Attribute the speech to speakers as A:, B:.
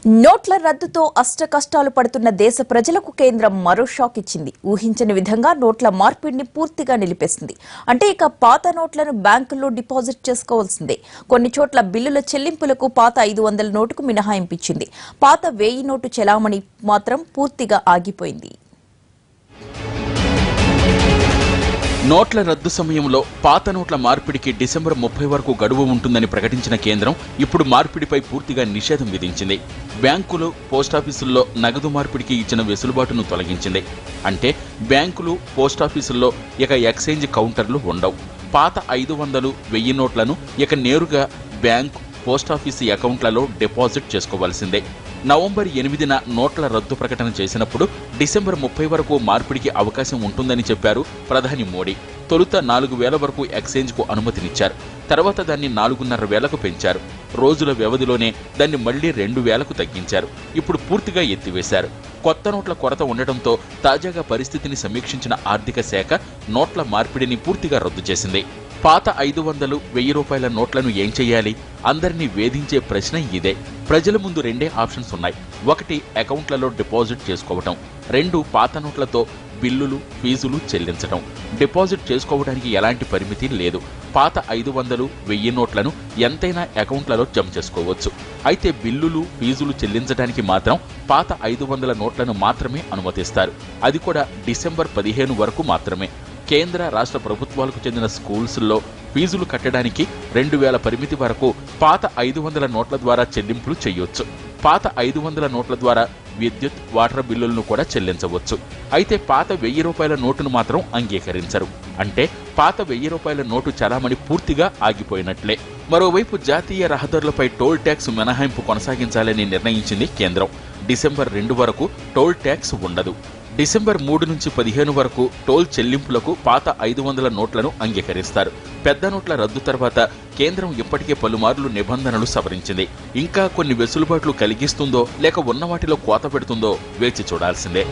A: నోట్ల రద్దుతో అష్టకష్టాలు పడుతున్న దేశ ప్రజలకు కేంద్రం మరో షాక్ ఇచ్చింది. ఊహించని విధంగా నోట్ల మార్పిడిని పూర్తిగా నిలిపేసింది. అంటే ఇక పాత నోట్లను బ్యాంకుల్లో డిపాజిట్ చేసుకోవాల్సిందే. కొన్ని చోట్ల బిల్లుల చెల్లింపులకు పాత 500 నోటుకు మినహాయింపించింది. పాత 1000 నోటు చెలామణి మాత్రం పూర్తిగా ఆగిపోయింది.
B: నోట్ల రద్దు సమయంలో పాత నోట్ల మార్పిడికి డిసెంబర్ 30 వరకు గడువు ఉంటుందని ప్రకటించిన కేంద్రం ఇప్పుడు మార్పిడిపై పూర్తిగా నిషేధం విధించింది. బ్యాంకులు, పోస్టాఫీసుల్లో నగదు మార్పిడికి ఇచ్చిన వెసులుబాటును తొలగించింది. అంటే బ్యాంకులు, పోస్టాఫీసుల్లో ఇక ఎక్స్చేంజ్ కౌంటర్లు ఉండవు. పాత 500, 1000 నోట్లను ఇక నేరుగా బ్యాంకు, పోస్టాఫీసు అకౌంట్లలో డిపాజిట్ చేసుకోవాల్సిందే. నవంబర్ 8న నోట్ల రద్దు ప్రకటన చేసినప్పుడు డిసెంబర్ 30 వరకు మార్పిడికి అవకాశం ఉంటుందని చెప్పారు ప్రధాని మోడీ. తొలుత 4000 వరకు ఎక్స్చేంజ్కు అనుమతినిచ్చారు. తర్వాత దాన్ని 4500కు పెంచారు. రోజుల వ్యవధిలోనే దాన్ని మళ్లీ 2000కు తగ్గించారు. ఇప్పుడు పూర్తిగా ఎత్తివేశారు. కొత్త నోట్ల కొరత ఉండటంతో తాజాగా పరిస్థితిని సమీక్షించిన ఆర్థిక శాఖ నోట్ల మార్పిడిని పూర్తిగా రద్దు చేసింది. పాత 500, 1000 రూపాయల నోట్లను ఏం చెయ్యాలి? అందరినీ వేధించే ప్రశ్న ఇదే. ప్రజల ముందు రెండే ఆప్షన్స్ ఉన్నాయి. ఒకటి, అకౌంట్లలో డిపాజిట్ చేసుకోవటం. 2, పాత నోట్లతో బిల్లులు, ఫీజులు చెల్లించడం. డిపాజిట్ చేసుకోవడానికి ఎలాంటి పరిమితి లేదు. పాత 500, 1000 నోట్లను ఎంతైనా అకౌంట్లలో జమ చేసుకోవచ్చు. అయితే బిల్లులు, ఫీజులు చెల్లించడానికి మాత్రం పాత 500 నోట్లను మాత్రమే అనుమతిస్తారు. అది కూడా డిసెంబర్ 15 వరకు మాత్రమే. కేంద్ర, రాష్ట్ర ప్రభుత్వాలకు చెందిన స్కూల్స్లో ఫీజులు కట్టడానికి 2000 పరిమితి వరకు పాత 500 నోట్ల ద్వారా చెల్లింపులు చేయొచ్చు. పాత 500 నోట్ల ద్వారా విద్యుత్, వాటర్ బిల్లులను కూడా చెల్లించవచ్చు. అయితే పాత 1000 రూపాయల నోటును మాత్రం అంగీకరించరు. అంటే పాత 1000 రూపాయల నోటు చలామణి పూర్తిగా ఆగిపోయినట్లే. మరోవైపు జాతీయ రహదారులపై టోల్ ట్యాక్స్ మినహాయింపు కొనసాగించాలని నిర్ణయించింది కేంద్రం. డిసెంబర్ 2 వరకు టోల్ ట్యాక్స్ ఉండదు. డిసెంబర్ 3 నుంచి 15 వరకు టోల్ చెల్లింపులకు పాత 500 నోట్లను అంగీకరిస్తారు. పెద్ద నోట్ల రద్దు తర్వాత కేంద్రం ఇప్పటికే పలుమార్లు నిబంధనలు సవరించింది. ఇంకా కొన్ని వెసులుబాట్లు కలిగిస్తుందో లేక ఉన్న వాటిలో కోత పెడుతుందో వేచి చూడాల్సిందే.